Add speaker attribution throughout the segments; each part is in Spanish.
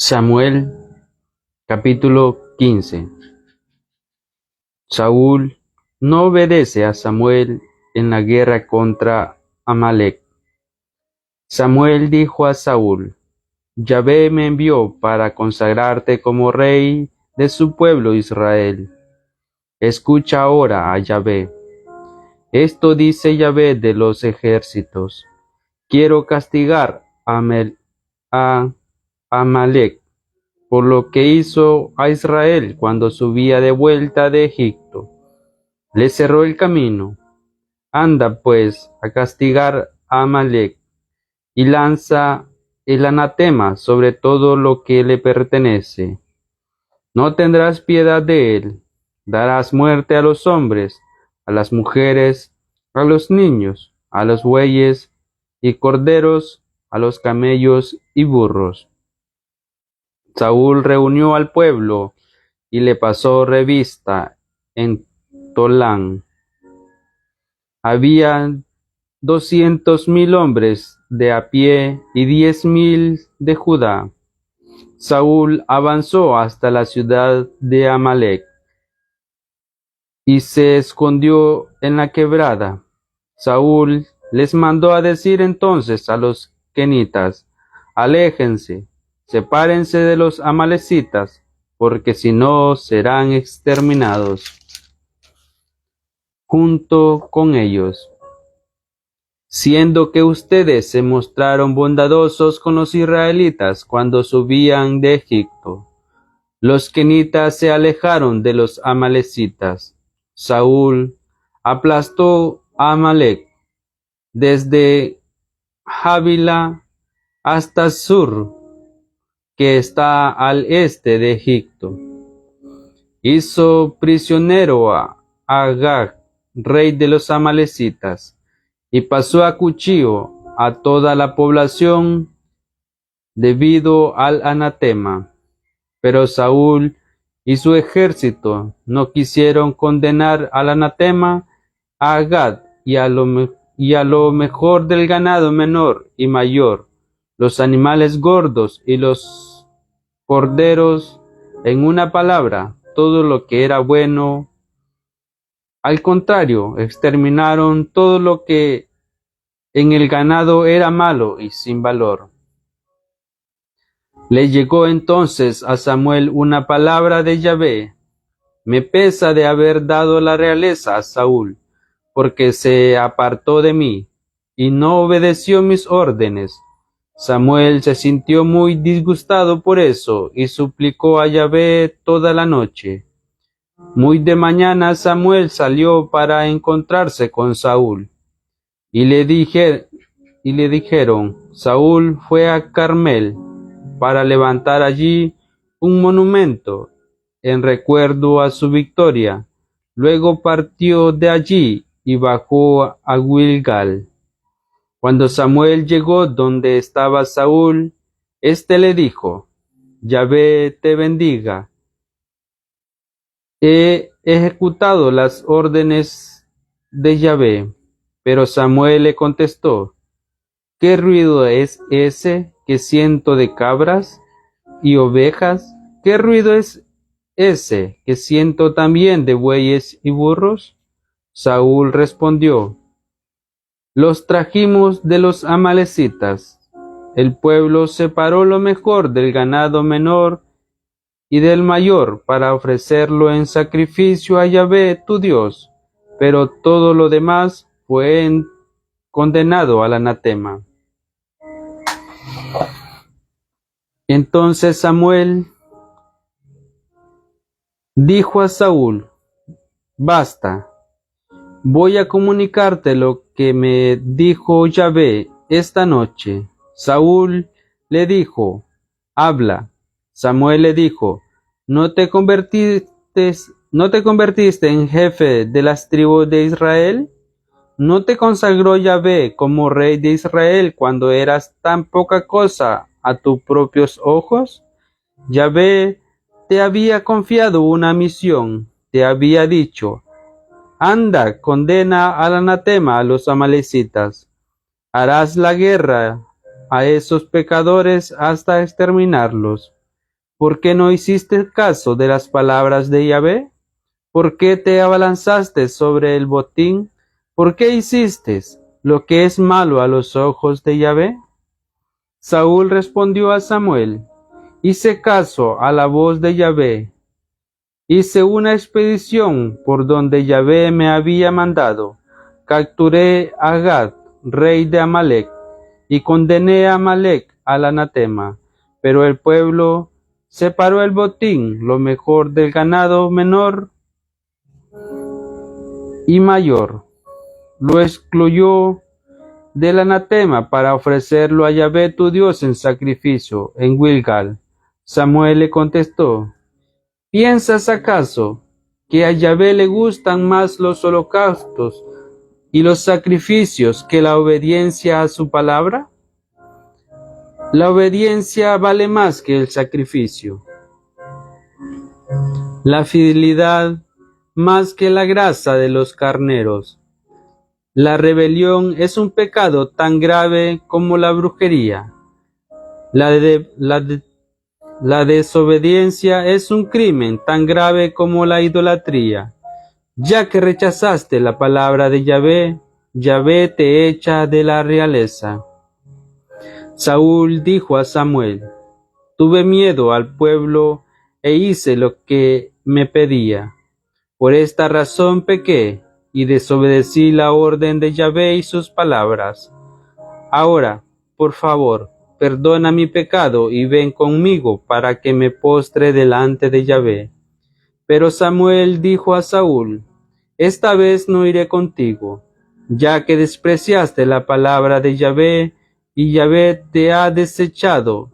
Speaker 1: Samuel capítulo 15. Saúl no obedece a Samuel en la guerra contra Amalec. Samuel dijo a Saúl: Yahvé me envió para consagrarte como rey de su pueblo Israel. Escucha ahora a Yahvé. Esto dice Yahvé de los ejércitos: Quiero castigar a Amalec por lo que hizo a Israel cuando subía de vuelta de Egipto. Le cerró el camino. Anda pues a castigar a Amalec y lanza el anatema sobre todo lo que le pertenece. No tendrás piedad de él. Darás muerte a los hombres, a las mujeres, a los niños, a los bueyes y corderos, a los camellos y burros. Saúl reunió al pueblo y le pasó revista en Tolán. Había 200,000 hombres de a pie y 10,000 de Judá. Saúl avanzó hasta la ciudad de Amalec y se escondió en la quebrada. Saúl les mandó a decir entonces a los kenitas: Aléjense, sepárense de los amalecitas, porque si no serán exterminados junto con ellos. Siendo que ustedes se mostraron bondadosos con los israelitas cuando subían de Egipto, los kenitas se alejaron de los amalecitas. Saúl aplastó a Amalec desde Havila hasta Sur, que está al este de Egipto. Hizo prisionero a Agag, rey de los amalecitas, y pasó a cuchillo a toda la población debido al anatema. Pero Saúl y su ejército no quisieron condenar al anatema a Agag y a lo mejor del ganado menor y mayor, los animales gordos y los corderos, en una palabra, todo lo que era bueno. Al contrario, exterminaron todo lo que en el ganado era malo y sin valor. Le llegó entonces a Samuel una palabra de Yahvé: Me pesa de haber dado la realeza a Saúl, porque se apartó de mí y no obedeció mis órdenes. Samuel se sintió muy disgustado por eso y suplicó a Yahvé toda la noche. Muy de mañana Samuel salió para encontrarse con Saúl, y le dijeron: Saúl fue a Carmel para levantar allí un monumento en recuerdo a su victoria. Luego partió de allí y bajó a Gilgal. Cuando Samuel llegó donde estaba Saúl, éste le dijo: Yahvé te bendiga. He ejecutado las órdenes de Yahvé. Pero Samuel le contestó: ¿Qué ruido es ese que siento de cabras y ovejas? ¿Qué ruido es ese que siento también de bueyes y burros? Saúl respondió: Los trajimos de los amalecitas. El pueblo separó lo mejor del ganado menor y del mayor para ofrecerlo en sacrificio a Yahvé tu Dios, pero todo lo demás fue condenado al anatema. Entonces Samuel dijo a Saúl: Basta, voy a comunicarte lo que me dijo Yahvé esta noche. Saúl le dijo: Habla. Samuel le dijo: ¿No te convertiste en jefe de las tribus de Israel? ¿No te consagró Yahvé como rey de Israel cuando eras tan poca cosa a tus propios ojos? Yahvé te había confiado una misión, te había dicho: Anda, condena al anatema a los amalecitas. Harás la guerra a esos pecadores hasta exterminarlos. ¿Por qué no hiciste caso de las palabras de Yahvé? ¿Por qué te abalanzaste sobre el botín? ¿Por qué hiciste lo que es malo a los ojos de Yahvé? Saúl respondió a Samuel: hice caso a la voz de Yahvé. Hice una expedición por donde Yahvé me había mandado. Capturé a Agag, rey de Amalec, y condené a Amalec al anatema. Pero el pueblo separó el botín, lo mejor del ganado menor y mayor. Lo excluyó del anatema para ofrecerlo a Yahvé tu Dios en sacrificio en Gilgal. Samuel le contestó: ¿piensas acaso que a Yahvé le gustan más los holocaustos y los sacrificios que la obediencia a su palabra? La obediencia vale más que el sacrificio, la fidelidad más que la grasa de los carneros. La rebelión es un pecado tan grave como la brujería. La desobediencia es un crimen tan grave como la idolatría. Ya que rechazaste la palabra de Yahvé, Yahvé te echa de la realeza. Saúl dijo a Samuel: tuve miedo al pueblo e hice lo que me pedía. Por esta razón pequé y desobedecí la orden de Yahvé y sus palabras. Ahora, por favor, perdona mi pecado y ven conmigo para que me postre delante de Yahvé. Pero Samuel dijo a Saúl: esta vez no iré contigo, ya que despreciaste la palabra de Yahvé y Yahvé te ha desechado,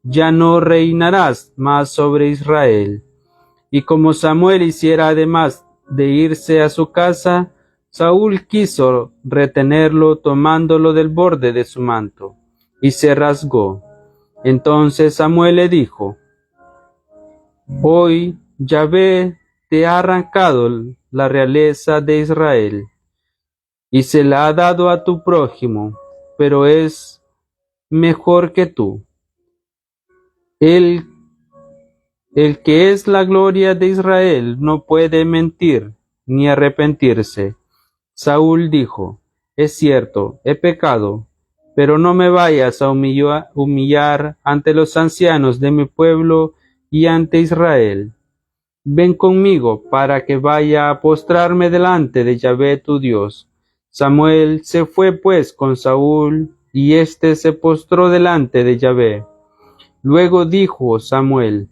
Speaker 1: ya no reinarás más sobre Israel. Y como Samuel hiciera además de irse a su casa, Saúl quiso retenerlo tomándolo del borde de su manto, y se rasgó. Entonces Samuel le dijo: hoy Yahvé te ha arrancado la realeza de Israel, y se la ha dado a tu prójimo, pero es mejor que tú. El que es la gloria de Israel no puede mentir ni arrepentirse. Saúl dijo: es cierto, he pecado, pero no me vayas a humillar ante los ancianos de mi pueblo y ante Israel. Ven conmigo para que vaya a postrarme delante de Yahvé tu Dios. Samuel se fue pues con Saúl, y éste se postró delante de Yahvé. Luego dijo Samuel: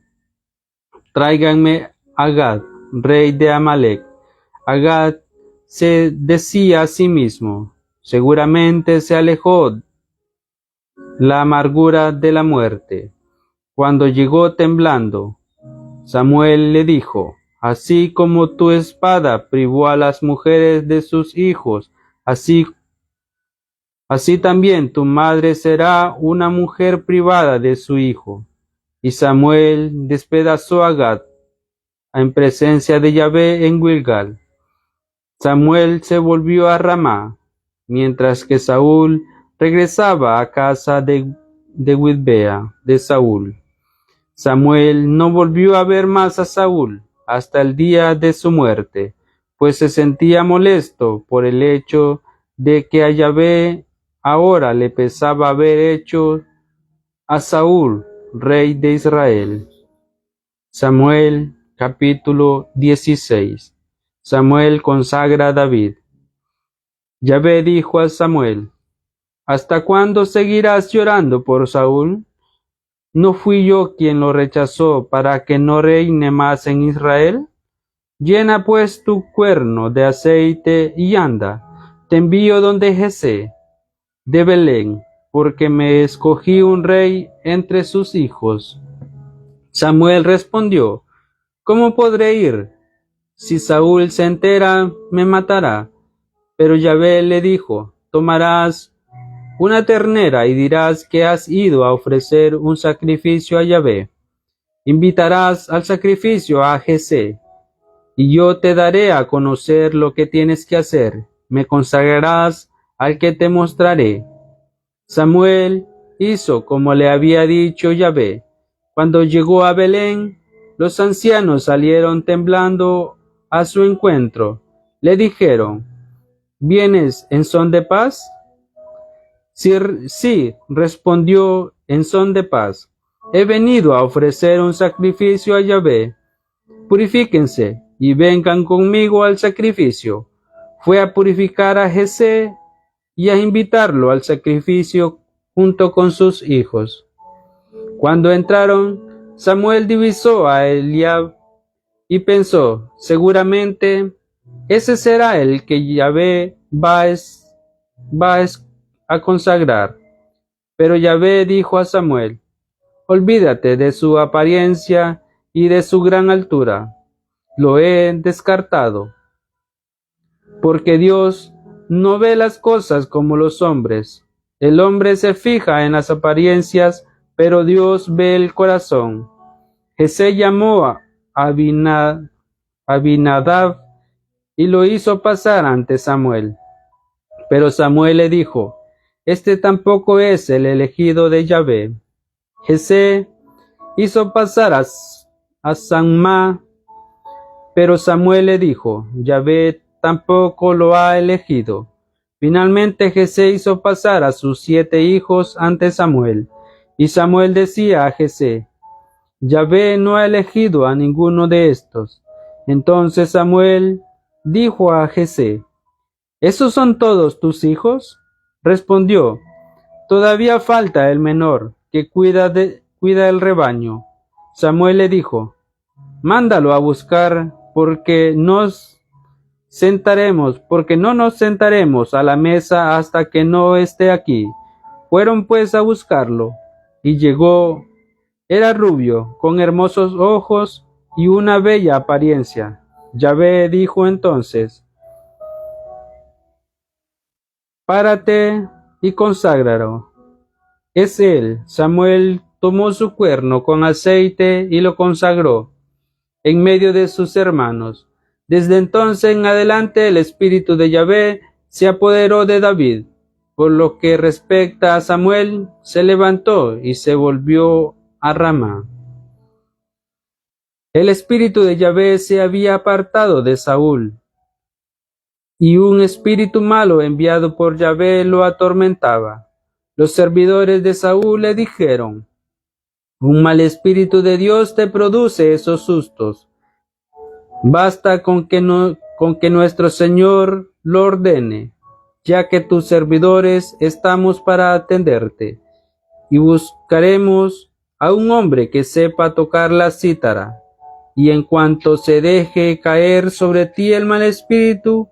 Speaker 1: tráiganme a Agag, rey de Amalec. Agag se decía a sí mismo: seguramente se alejó la amargura de la muerte. Cuando llegó temblando, Samuel le dijo: así como tu espada privó a las mujeres de sus hijos, así también tu madre será una mujer privada de su hijo. Y Samuel despedazó a Agag en presencia de Yahvé en Gilgal. Samuel se volvió a Ramá, mientras que Saúl regresaba a casa de Gibea de Saúl. Samuel no volvió a ver más a Saúl hasta el día de su muerte, pues se sentía molesto por el hecho de que a Yahvé ahora le pesaba haber hecho a Saúl rey de Israel. Samuel capítulo 16. Samuel consagra a David. Yahvé dijo a Samuel: ¿hasta cuándo seguirás llorando por Saúl? ¿No fui yo quien lo rechazó para que no reine más en Israel? Llena pues tu cuerno de aceite y anda. Te envío donde Jesé de Belén, porque me escogí un rey entre sus hijos. Samuel respondió: ¿cómo podré ir? Si Saúl se entera, me matará. Pero Yahvé le dijo: tomarás una ternera y dirás que has ido a ofrecer un sacrificio a Yahvé. Invitarás al sacrificio a Jesé, y yo te daré a conocer lo que tienes que hacer. Me consagrarás al que te mostraré. Samuel hizo como le había dicho Yahvé. Cuando llegó a Belén, los ancianos salieron temblando a su encuentro. Le dijeron: ¿Vienes en son de paz? Sí, respondió, en son de paz. He venido a ofrecer un sacrificio a Yahvé. Purifíquense y vengan conmigo al sacrificio. Fue a purificar a Jesé y a invitarlo al sacrificio junto con sus hijos. Cuando entraron, Samuel divisó a Eliab y pensó: seguramente ese será el que Yahvé va a consagrar. Pero Yahvé dijo a Samuel: olvídate de su apariencia y de su gran altura. Lo he descartado. Porque Dios no ve las cosas como los hombres. El hombre se fija en las apariencias, pero Dios ve el corazón. Jesé llamó a Abinadab y lo hizo pasar ante Samuel. Pero Samuel le dijo: este tampoco es el elegido de Yahvé. Jesé hizo pasar a Samma, pero Samuel le dijo: Yahvé tampoco lo ha elegido. Finalmente Jesé hizo pasar a sus 7 hijos ante Samuel, y Samuel decía a Jesé: Yahvé no ha elegido a ninguno de estos. Entonces Samuel dijo a Jesé: ¿esos son todos tus hijos? Respondió: todavía falta el menor, que cuida el rebaño. Samuel le dijo: mándalo a buscar, porque no nos sentaremos a la mesa hasta que no esté aquí. Fueron pues a buscarlo, y llegó. Era rubio, con hermosos ojos y una bella apariencia. Yahvé dijo entonces: párate y conságralo. Es él. Samuel tomó su cuerno con aceite y lo consagró en medio de sus hermanos. Desde entonces en adelante el espíritu de Yahvé se apoderó de David. Por lo que respecta a Samuel, se levantó y se volvió a Ramá. El espíritu de Yahvé se había apartado de Saúl, y un espíritu malo enviado por Yahvé lo atormentaba. Los servidores de Saúl le dijeron: un mal espíritu de Dios te produce esos sustos. Basta con que nuestro Señor lo ordene, ya que tus servidores estamos para atenderte, y buscaremos a un hombre que sepa tocar la cítara, y en cuanto se deje caer sobre ti el mal espíritu,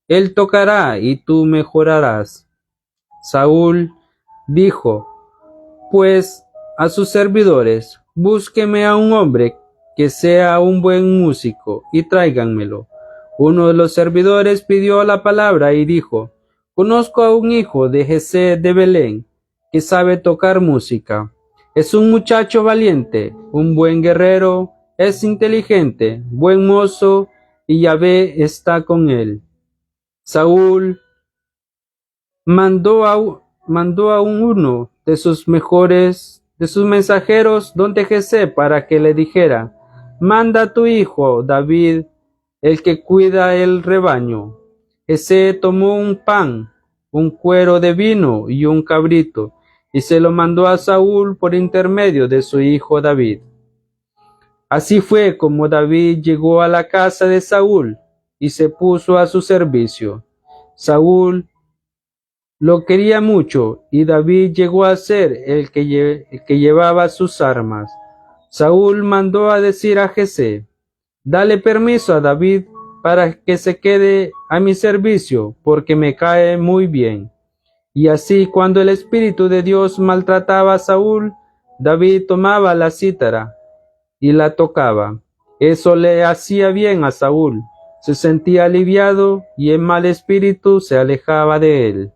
Speaker 1: él tocará y tú mejorarás. Saúl dijo pues a sus servidores: búsqueme a un hombre que sea un buen músico y tráiganmelo. Uno de los servidores pidió la palabra y dijo: conozco a un hijo de Jesé de Belén que sabe tocar música. Es un muchacho valiente, un buen guerrero, es inteligente, buen mozo, y Yahvé está con él. Saúl mandó a uno de sus mensajeros donde Jesé para que le dijera: manda a tu hijo David, el que cuida el rebaño. Jesé tomó un pan, un cuero de vino y un cabrito, y se lo mandó a Saúl por intermedio de su hijo David. Así fue como David llegó a la casa de Saúl y se puso a su servicio. Saúl lo quería mucho, y David llegó a ser el que llevaba sus armas. Saúl mandó a decir a Jesé: dale permiso a David para que se quede a mi servicio, porque me cae muy bien. Y así, cuando el Espíritu de Dios maltrataba a Saúl, David tomaba la cítara y la tocaba. Eso le hacía bien a Saúl. Se sentía aliviado y el mal espíritu se alejaba de él.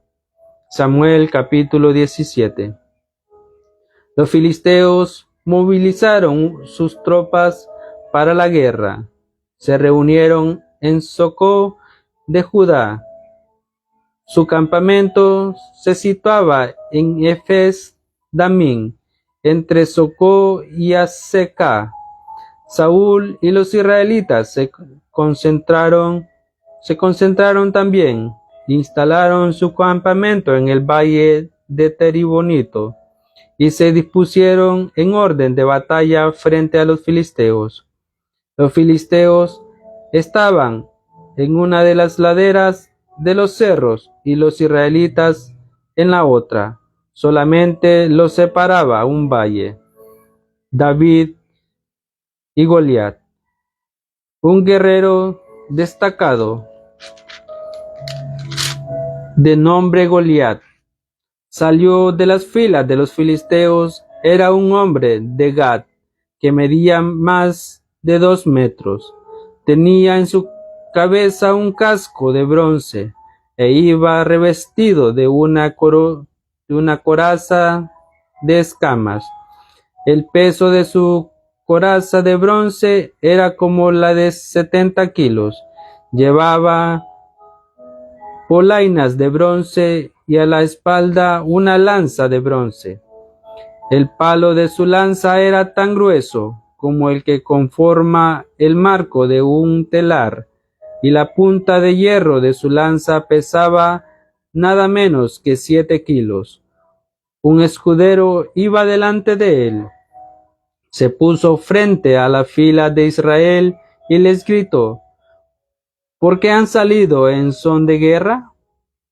Speaker 1: Samuel capítulo 17. Los filisteos movilizaron sus tropas para la guerra. Se reunieron en Socó de Judá. Su campamento se situaba en Efes Damín, entre Socó y Azeká. Saúl y los israelitas se concentraron también, instalaron su campamento en el valle de Teribonito y se dispusieron en orden de batalla frente a los filisteos. Los filisteos estaban en una de las laderas de los cerros y los israelitas en la otra. Solamente los separaba un valle. David y Goliat. Un guerrero destacado de nombre Goliat salió de las filas de los filisteos. Era un hombre de Gat que medía más de 2 metros. Tenía en su cabeza un casco de bronce e iba revestido de una coraza de escamas. El peso de su coraza de bronce era como la de 70 kilos. Llevaba polainas de bronce y a la espalda una lanza de bronce. El palo de su lanza era tan grueso como el que conforma el marco de un telar, y la punta de hierro de su lanza pesaba nada menos que 7 kilos. Un escudero iba delante de él. Se puso frente a la fila de Israel y les gritó: ¿por qué han salido en son de guerra?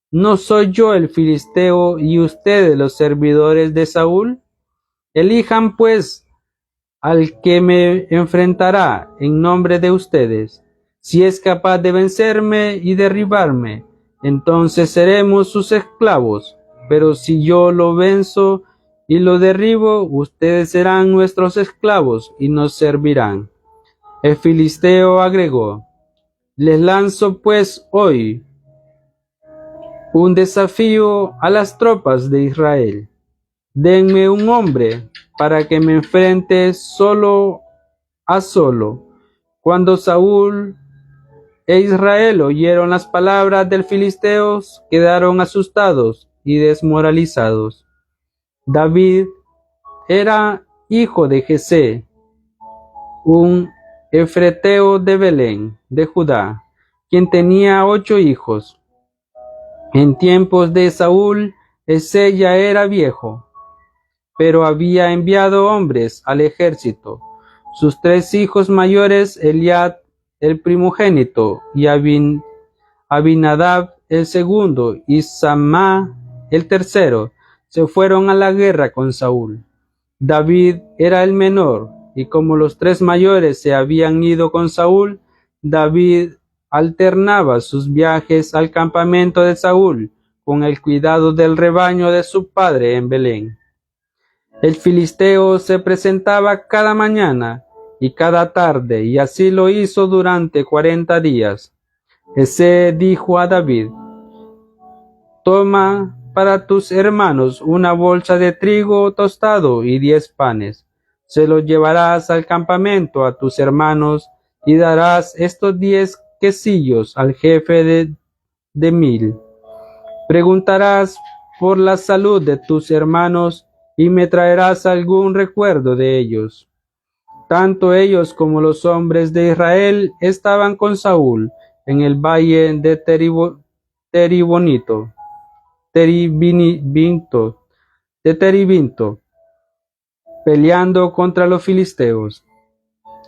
Speaker 1: ¿No soy yo el filisteo y ustedes los servidores de Saúl? Elijan pues al que me enfrentará en nombre de ustedes. Si es capaz de vencerme y derribarme, entonces seremos sus esclavos. Pero si yo lo venzo y lo derribo, ustedes serán nuestros esclavos y nos servirán. El filisteo agregó: les lanzo pues hoy un desafío a las tropas de Israel. Denme un hombre para que me enfrente solo a solo. Cuando Saúl e Israel oyeron las palabras del filisteo, quedaron asustados y desmoralizados. David era hijo de Jesé, un efreteo de Belén, de Judá, quien tenía 8 hijos. En tiempos de Saúl, Jesé ya era viejo, pero había enviado hombres al ejército. Sus 3 hijos mayores, Eliab el primogénito, y Abinadab el segundo, y Samá el tercero, se fueron a la guerra con Saúl. David era el menor, y como los 3 mayores se habían ido con Saúl, David alternaba sus viajes al campamento de Saúl con el cuidado del rebaño de su padre en Belén. El filisteo se presentaba cada mañana y cada tarde, y así lo hizo durante 40 días. Jesé dijo a David: toma para tus hermanos una bolsa de trigo tostado y 10 panes. Se los llevarás al campamento a tus hermanos y darás estos 10 quesillos al jefe de 1000. Preguntarás por la salud de tus hermanos y me traerás algún recuerdo de ellos. Tanto ellos como los hombres de Israel estaban con Saúl en el valle de Teribinto, peleando contra los filisteos.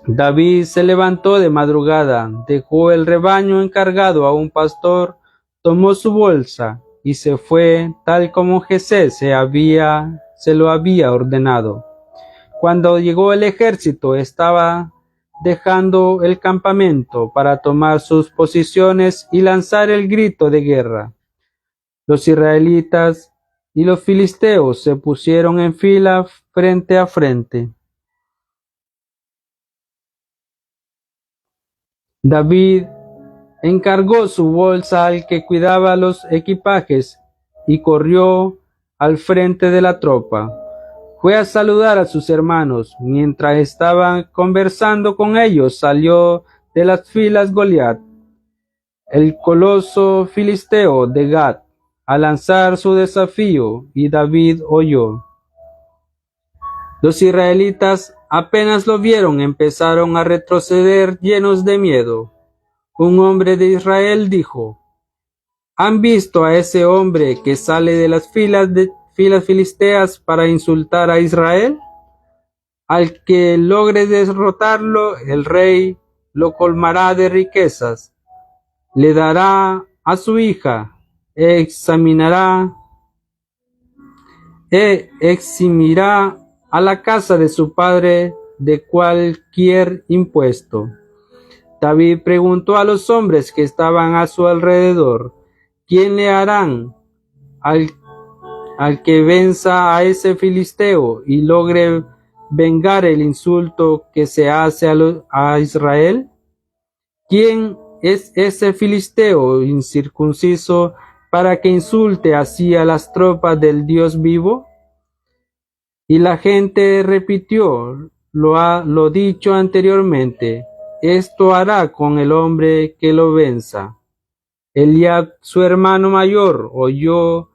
Speaker 1: David se levantó de madrugada, dejó el rebaño encargado a un pastor, tomó su bolsa y se fue tal como Jesé se lo había ordenado. Cuando llegó el ejército, estaba dejando el campamento para tomar sus posiciones y lanzar el grito de guerra. Los israelitas y los filisteos se pusieron en fila frente a frente. David encargó su bolsa al que cuidaba los equipajes y corrió al frente de la tropa. Fue a saludar a sus hermanos. Mientras estaban conversando con ellos, salió de las filas Goliat, el coloso filisteo de Gat, a lanzar su desafío, y David oyó. Los israelitas apenas lo vieron, empezaron a retroceder llenos de miedo. Un hombre de Israel dijo: ¿Han visto a ese hombre que sale de las filas filisteas para insultar a Israel? Al que logre derrotarlo, el rey lo colmará de riquezas, le dará a su hija, eximirá a la casa de su padre de cualquier impuesto. David preguntó a los hombres que estaban a su alrededor: ¿quién le harán al que venza a ese filisteo y logre vengar el insulto que se hace a Israel? ¿Quién es ese filisteo incircunciso para que insulte así a las tropas del Dios vivo? Y la gente repitió lo dicho anteriormente: esto hará con el hombre que lo venza. Eliab, su hermano mayor, oyó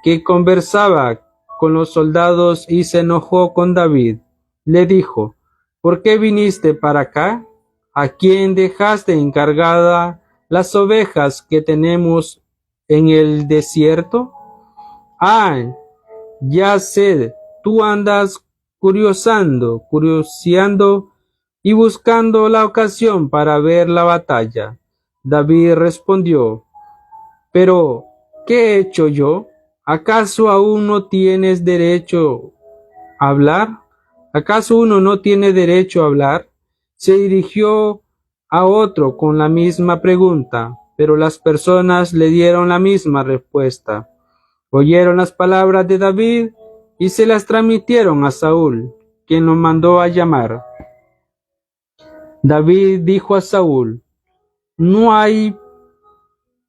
Speaker 1: que conversaba con los soldados y se enojó con David. Le dijo: ¿por qué viniste para acá? ¿A quién dejaste encargada las ovejas que tenemos en el desierto? Ah, ya sé, tú andas curioseando y buscando la ocasión para ver la batalla. David respondió: pero, ¿qué he hecho yo? ¿Acaso aún no tienes derecho a hablar? ¿Acaso uno no tiene derecho a hablar? Se dirigió a otro con la misma pregunta, pero las personas le dieron la misma respuesta. Oyeron las palabras de David y se las transmitieron a Saúl, quien lo mandó a llamar. David dijo a Saúl: no hay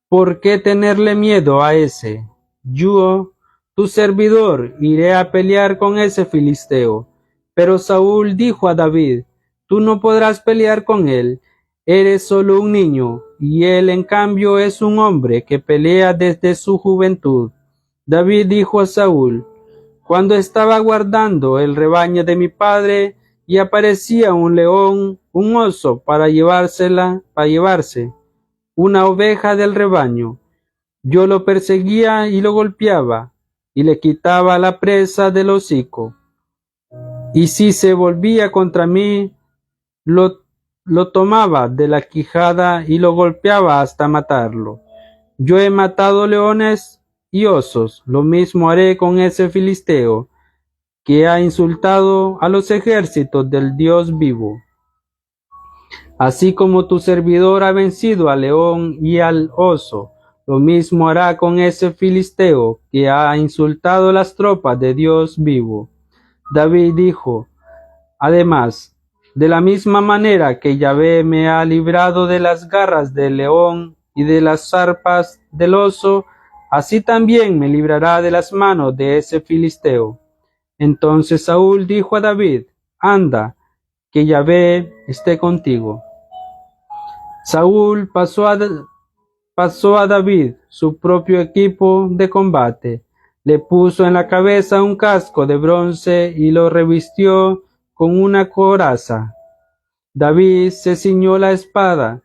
Speaker 1: por qué tenerle miedo a ese. Yo, tu servidor, iré a pelear con ese filisteo. Pero Saúl dijo a David: tú no podrás pelear con él, eres solo un niño, y él en cambio es un hombre que pelea desde su juventud. David dijo a Saúl: cuando estaba guardando el rebaño de mi padre, y aparecía un león, un oso, para llevarse una oveja del rebaño, yo lo perseguía y lo golpeaba, y le quitaba la presa del hocico. Y si se volvía contra mí, lo tomaba de la quijada y lo golpeaba hasta matarlo. Yo he matado leones y osos, lo mismo haré con ese filisteo, que ha insultado a los ejércitos del Dios vivo. Así como tu servidor ha vencido al león y al oso, lo mismo hará con ese filisteo que ha insultado las tropas de Dios vivo. David dijo, además, de la misma manera que Yahvé me ha librado de las garras del león y de las zarpas del oso, así también me librará de las manos de ese filisteo. Entonces Saúl dijo a David: anda, que Yahvé esté contigo. Saúl pasó a David su propio equipo de combate, le puso en la cabeza un casco de bronce y lo revistió con una coraza. David se ciñó la espada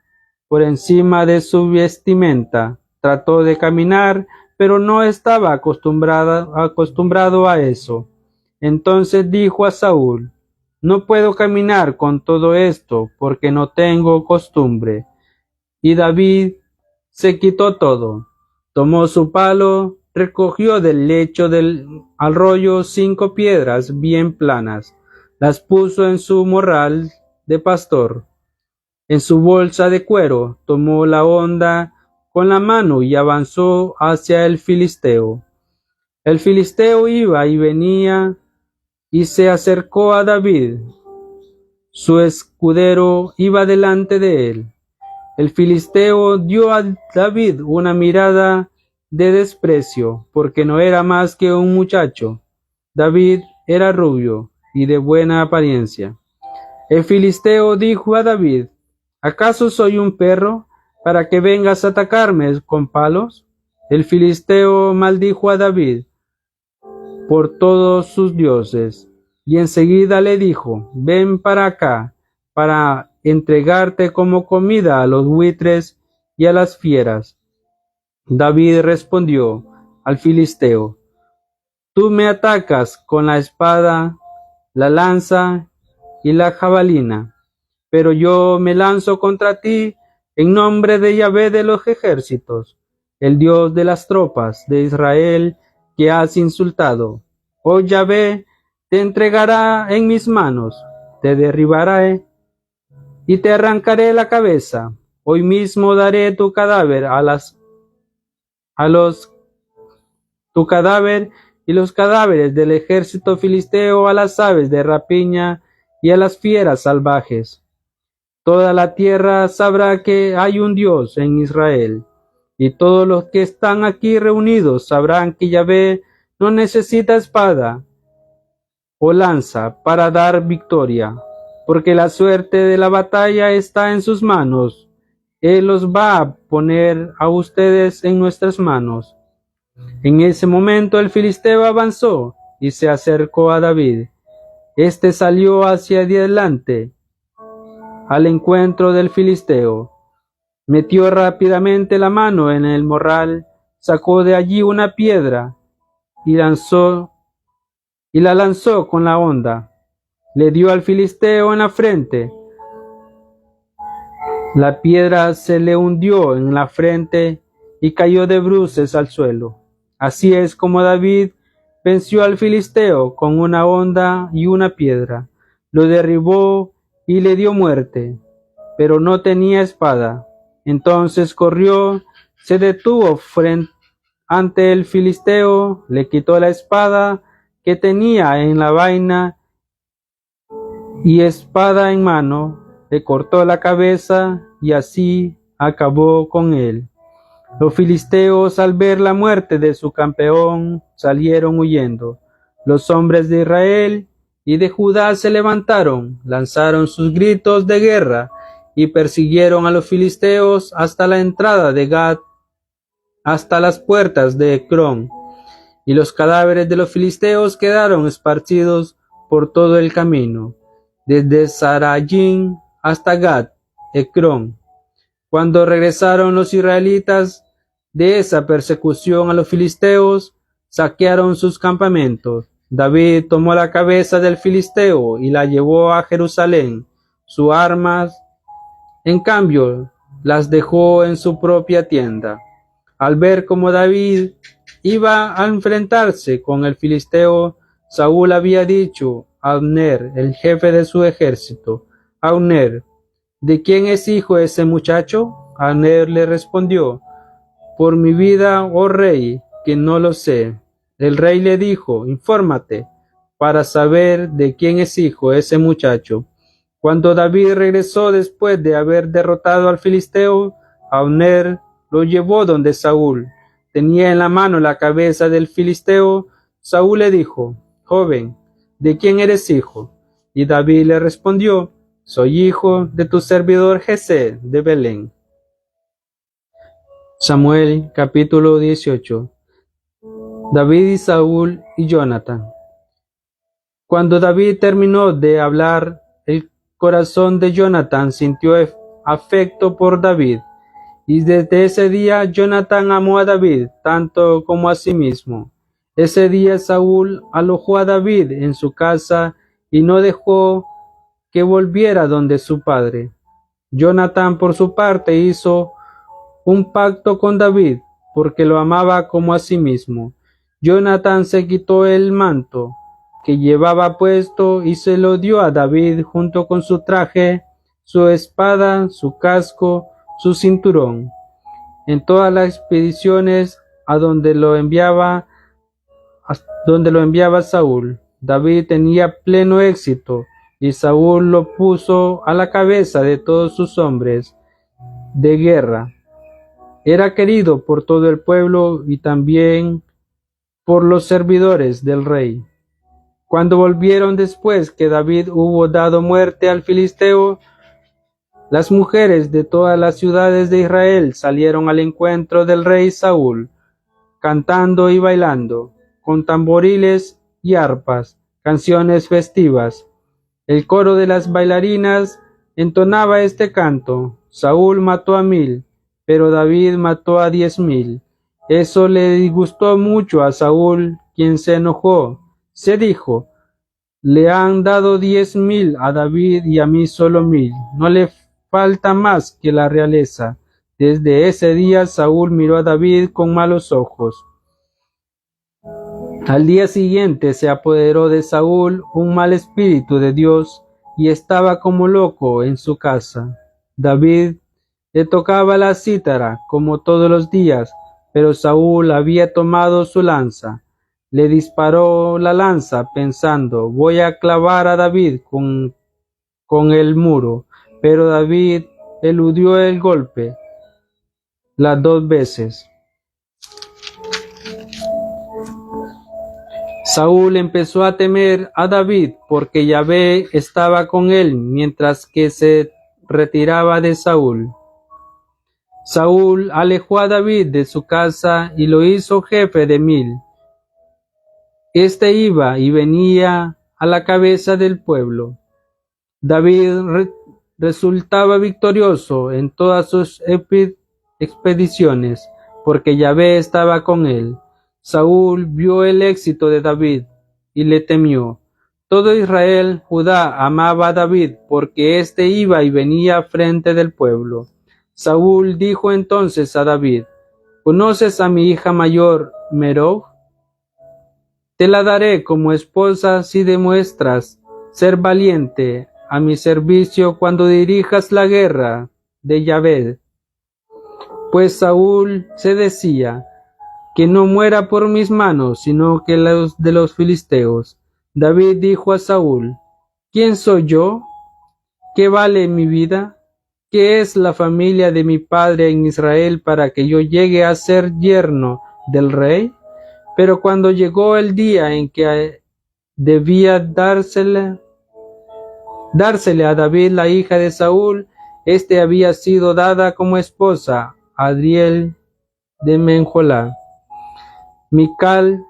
Speaker 1: por encima de su vestimenta, trató de caminar, pero no estaba acostumbrado a eso. Entonces dijo a Saúl: no puedo caminar con todo esto porque no tengo costumbre. Y David se quitó todo, tomó su palo, recogió del lecho del arroyo 5 piedras bien planas, las puso en su morral de pastor. En su bolsa de cuero tomó la honda con la mano y avanzó hacia el filisteo. El filisteo iba y venía y se acercó a David. Su escudero iba delante de él. El filisteo dio a David una mirada de desprecio, porque no era más que un muchacho. David era rubio y de buena apariencia. El filisteo dijo a David: ¿acaso soy un perro para que vengas a atacarme con palos? El filisteo maldijo a David por todos sus dioses. y enseguida le dijo: ven para acá, para entregarte como comida a los buitres y a las fieras. David respondió al filisteo: tú me atacas con la espada, la lanza y la jabalina, pero yo me lanzo contra ti en nombre de Yahvé de los ejércitos, el Dios de las tropas de Israel que has insultado. Oh Yahvé, te entregará en mis manos, te derribaré y te arrancaré la cabeza. Hoy mismo daré tu cadáver a los tu cadáver y los cadáveres del ejército filisteo a las aves de rapiña y a las fieras salvajes. Toda la tierra sabrá que hay un Dios en Israel, y todos los que están aquí reunidos sabrán que Yahvé no necesita espada o lanza para dar victoria, porque la suerte de la batalla está en sus manos. Él los va a poner a ustedes en nuestras manos. En ese momento el filisteo avanzó y se acercó a David. Este salió hacia adelante al encuentro del filisteo. Metió rápidamente la mano en el morral, sacó de allí una piedra y la lanzó con la honda. Le dio al filisteo en la frente. La piedra se le hundió en la frente y cayó de bruces al suelo. Así es como David venció al filisteo con una honda y una piedra. Lo derribó y le dio muerte, pero no tenía espada. Entonces corrió, se detuvo ante el filisteo, le quitó la espada que tenía en la vaina y espada en mano, le cortó la cabeza y así acabó con él. Los filisteos, al ver la muerte de su campeón, salieron huyendo. Los hombres de Israel y de Judá se levantaron, lanzaron sus gritos de guerra y persiguieron a los filisteos hasta la entrada de Gat, hasta las puertas de Ecrón. Y los cadáveres de los filisteos quedaron esparcidos por todo el camino, desde Sarayín hasta Gat, Ecrón. Cuando regresaron los israelitas de esa persecución a los filisteos, saquearon sus campamentos. David tomó la cabeza del filisteo y la llevó a Jerusalén. Sus armas, en cambio, las dejó en su propia tienda. Al ver cómo David iba a enfrentarse con el filisteo, Saúl había dicho a Abner, el jefe de su ejército: Abner, ¿de quién es hijo ese muchacho? Abner le respondió: por mi vida, oh rey, que no lo sé. El rey le dijo: infórmate para saber de quién es hijo ese muchacho. Cuando David regresó después de haber derrotado al filisteo, Abner lo llevó donde Saúl. Tenía en la mano la cabeza del filisteo. Saúl le dijo: joven, ¿de quién eres hijo? Y David le respondió: soy hijo de tu servidor Jesé de Belén. Samuel capítulo 18. David y Saúl y Jonatán. Cuando David terminó de hablar, el corazón de Jonatán sintió afecto por David, y desde ese día Jonatán amó a David tanto como a sí mismo. Ese día Saúl alojó a David en su casa y no dejó que volviera donde su padre. Jonatán, por su parte, hizo un pacto con David, porque lo amaba como a sí mismo. Jonatán se quitó el manto que llevaba puesto y se lo dio a David junto con su traje, su espada, su casco, su cinturón. En todas las expediciones a donde lo enviaba Saúl, David tenía pleno éxito, y Saúl lo puso a la cabeza de todos sus hombres de guerra. Era querido por todo el pueblo y también por los servidores del rey. Cuando volvieron después que David hubo dado muerte al filisteo, las mujeres de todas las ciudades de Israel salieron al encuentro del rey Saúl, cantando y bailando, con tamboriles y arpas, canciones festivas. El coro de las bailarinas entonaba este canto: Saúl mató a 1000, pero David mató a 10.000. Eso le disgustó mucho a Saúl, quien se enojó. Se dijo: le han dado 10.000 a David y a mí solo 1.000. No le falta más que la realeza. Desde ese día Saúl miró a David con malos ojos. Al día siguiente se apoderó de Saúl un mal espíritu de Dios y estaba como loco en su casa. David le tocaba la cítara como todos los días, pero Saúl había tomado su lanza. Le disparó la lanza pensando: voy a clavar a David con el muro, pero David eludió el golpe las 2 veces. Saúl empezó a temer a David porque Yahvé estaba con él mientras que se retiraba de Saúl. Saúl alejó a David de su casa y lo hizo jefe de 1000. Este iba y venía a la cabeza del pueblo. David resultaba victorioso en todas sus expediciones porque Yahvé estaba con él. Saúl vio el éxito de David y le temió. Todo Israel, Judá, amaba a David porque éste iba y venía frente del pueblo. Saúl dijo entonces a David: ¿conoces a mi hija mayor, Merob? Te la daré como esposa si demuestras ser valiente a mi servicio cuando dirijas la guerra de Yahvé. Pues Saúl se decía: que no muera por mis manos, sino que los de los filisteos. David dijo a Saúl: ¿quién soy yo? ¿Qué vale mi vida? ¿Qué es la familia de mi padre en Israel para que yo llegue a ser yerno del rey? Pero cuando llegó el día en que debía dársele a David la hija de Saúl, este había sido dada como esposa a Adriel de Menjolá. Mical,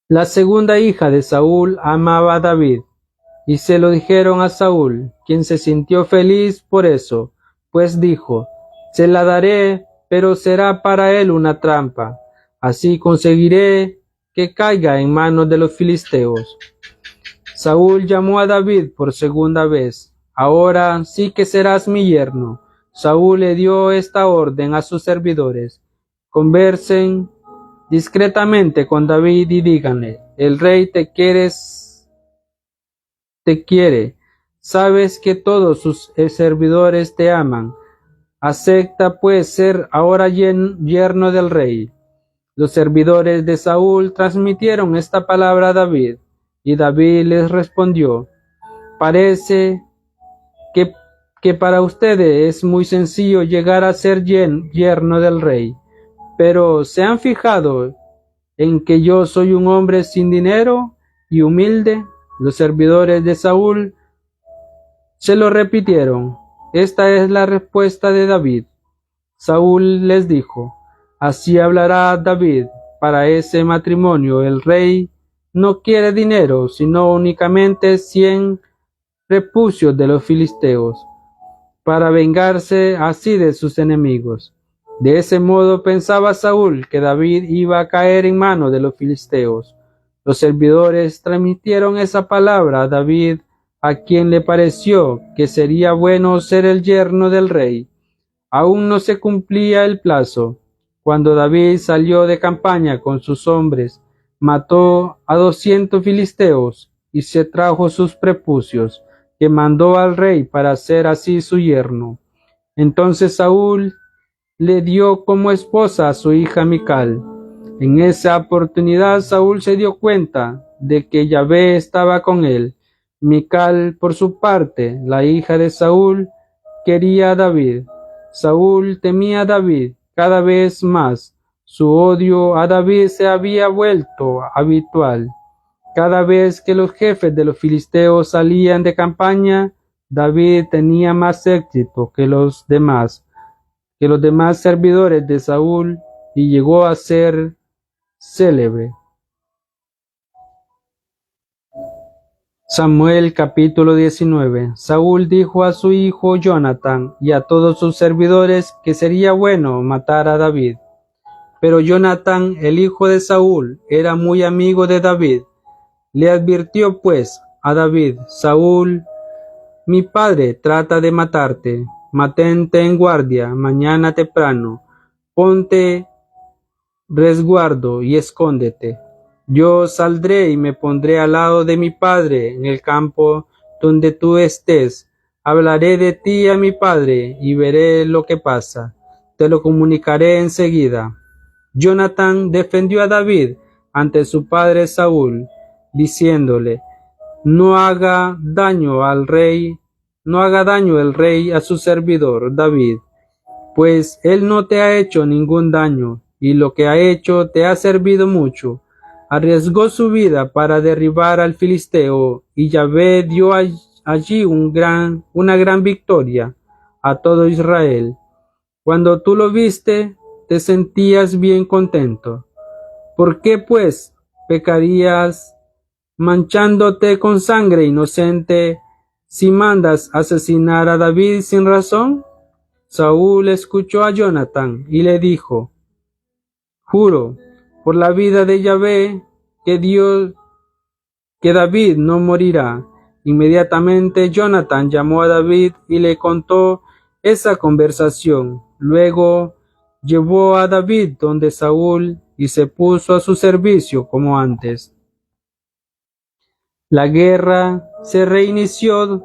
Speaker 1: la segunda hija de Saúl, amaba a David, y se lo dijeron a Saúl, quien se sintió feliz por eso, pues dijo: se la daré, pero será para él una trampa, así conseguiré que caiga en manos de los filisteos. Saúl llamó a David por segunda vez: ahora sí que serás mi yerno. Saúl le dio esta orden a sus servidores: conversen discretamente con David y díganle: el rey te quiere, sabes que todos sus servidores te aman. Acepta pues ser ahora yerno del rey. Los servidores de Saúl transmitieron esta palabra a David, y David les respondió: parece que para ustedes es muy sencillo llegar a ser yerno del rey, pero ¿se han fijado en que yo soy un hombre sin dinero y humilde? Los servidores de Saúl se lo repitieron. Esta es la respuesta de David. Saúl les dijo: así hablará David para ese matrimonio. El rey no quiere dinero, sino únicamente 100 prepucios de los filisteos, para vengarse así de sus enemigos. De ese modo pensaba Saúl que David iba a caer en manos de los filisteos. Los servidores transmitieron esa palabra a David, a quien le pareció que sería bueno ser el yerno del rey. Aún no se cumplía el plazo. Cuando David salió de campaña con sus hombres, mató a 200 filisteos y se trajo sus prepucios, que mandó al rey para ser así su yerno. Entonces Saúl le dio como esposa a su hija Mical. En esa oportunidad Saúl se dio cuenta de que Yahvé estaba con él. Mical, por su parte, la hija de Saúl, quería a David. Saúl temía a David cada vez más. Su odio a David se había vuelto habitual. Cada vez que los jefes de los filisteos salían de campaña, David tenía más éxito que los demás servidores de Saúl, y llegó a ser célebre. Samuel capítulo 19. Saúl dijo a su hijo Jonatán y a todos sus servidores que sería bueno matar a David. Pero Jonatán, el hijo de Saúl, era muy amigo de David. Le advirtió pues a David: Saúl, mi padre, trata de matarte. Mantente en guardia mañana temprano. Ponte resguardo y escóndete. Yo saldré y me pondré al lado de mi padre en el campo donde tú estés. Hablaré de ti a mi padre y veré lo que pasa. Te lo comunicaré enseguida. Jonatán defendió a David ante su padre Saúl, diciéndole: No haga daño el rey a su servidor David, pues él no te ha hecho ningún daño, y lo que ha hecho te ha servido mucho. Arriesgó su vida para derribar al filisteo, y Yahvé dio allí una gran victoria a todo Israel. Cuando tú lo viste, te sentías bien contento. ¿Por qué, pues, pecarías manchándote con sangre inocente si mandas asesinar a David sin razón? Saúl escuchó a Jonatán y le dijo: Juro por la vida de Yahvé que David no morirá. Inmediatamente Jonatán llamó a David y le contó esa conversación. Luego llevó a David donde Saúl y se puso a su servicio como antes. La guerra se reinició.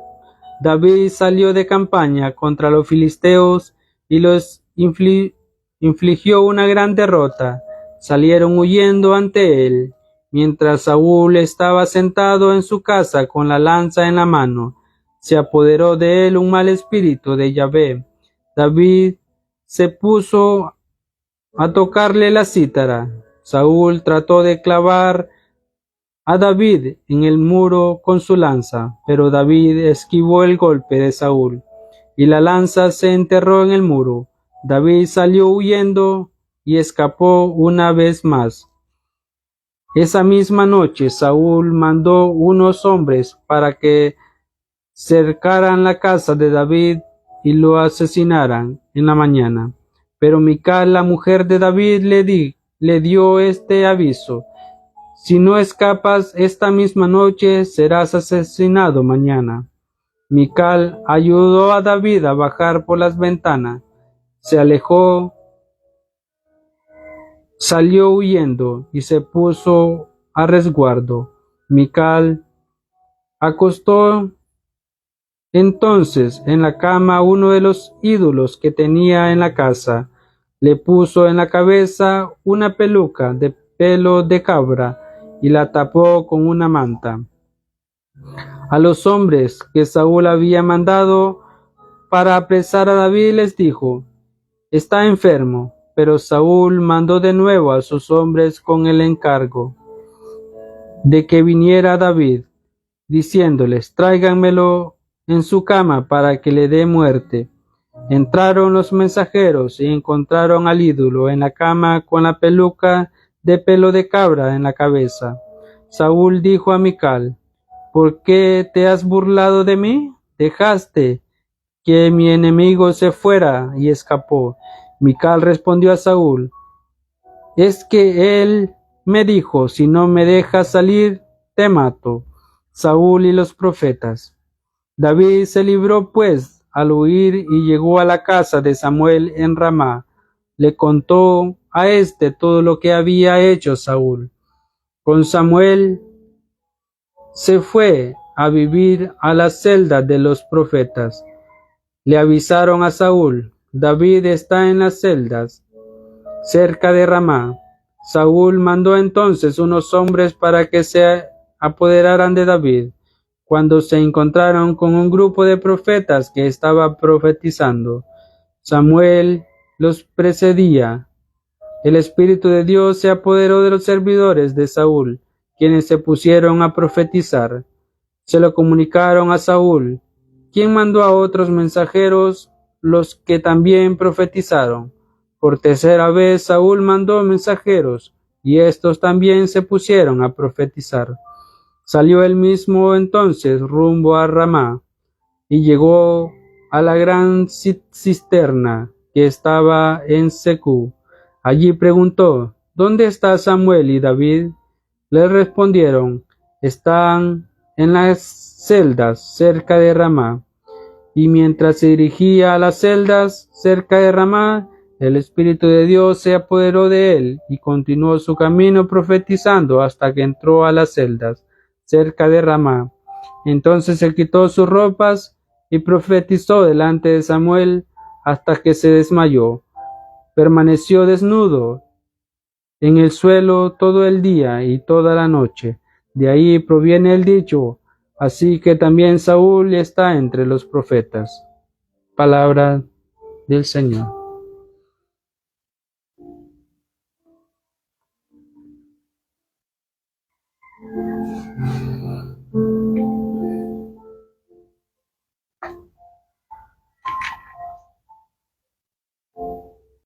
Speaker 1: David salió de campaña contra los filisteos y los infligió una gran derrota. Salieron huyendo ante él, mientras Saúl estaba sentado en su casa con la lanza en la mano. Se apoderó de él un mal espíritu de Yahvé. David se puso a tocarle la cítara. Saúl trató de clavar a David en el muro con su lanza, pero David esquivó el golpe de Saúl, y la lanza se enterró en el muro. David salió huyendo y escapó una vez más. Esa misma noche Saúl mandó unos hombres para que cercaran la casa de David y lo asesinaran en la mañana. Pero Mical, la mujer de David, le dio este aviso: Si no escapas esta misma noche, serás asesinado mañana. Mical ayudó a David a bajar por las ventanas. Se alejó, salió huyendo y se puso a resguardo. Mical acostó entonces en la cama uno de los ídolos que tenía en la casa. Le puso en la cabeza una peluca de pelo de cabra y la tapó con una manta. A los hombres que Saúl había mandado para apresar a David les dijo: Está enfermo. Pero Saúl mandó de nuevo a sus hombres con el encargo de que viniera David, diciéndoles: Tráiganmelo en su cama para que le dé muerte. Entraron los mensajeros y encontraron al ídolo en la cama con la peluca de pelo de cabra en la cabeza. Saúl dijo a Mical: ¿Por qué te has burlado de mí? Dejaste que mi enemigo se fuera y escapó. Mical respondió a Saúl: Es que él me dijo: Si no me dejas salir, te mato. Saúl y los profetas. David se libró pues al huir y llegó a la casa de Samuel en Ramá. Le contó a éste todo lo que había hecho Saúl. Con Samuel se fue a vivir a la celda de los profetas. Le avisaron a Saúl: David está en las celdas, cerca de Ramá. Saúl mandó entonces unos hombres para que se apoderaran de David. Cuando se encontraron con un grupo de profetas que estaba profetizando, Samuel los precedía. El Espíritu de Dios se apoderó de los servidores de Saúl, quienes se pusieron a profetizar. Se lo comunicaron a Saúl, quien mandó a otros mensajeros, los que también profetizaron. Por tercera vez Saúl mandó mensajeros, y estos también se pusieron a profetizar. Salió él mismo entonces rumbo a Ramá, y llegó a la gran cisterna que estaba en Secú. Allí preguntó: ¿Dónde está Samuel y David? Le respondieron: están en las celdas cerca de Ramá. Y mientras se dirigía a las celdas cerca de Ramá, el Espíritu de Dios se apoderó de él y continuó su camino profetizando hasta que entró a las celdas cerca de Ramá. Entonces se quitó sus ropas y profetizó delante de Samuel hasta que se desmayó. Permaneció desnudo en el suelo todo el día y toda la noche. De ahí proviene el dicho: así que también Saúl está entre los profetas. Palabra del Señor.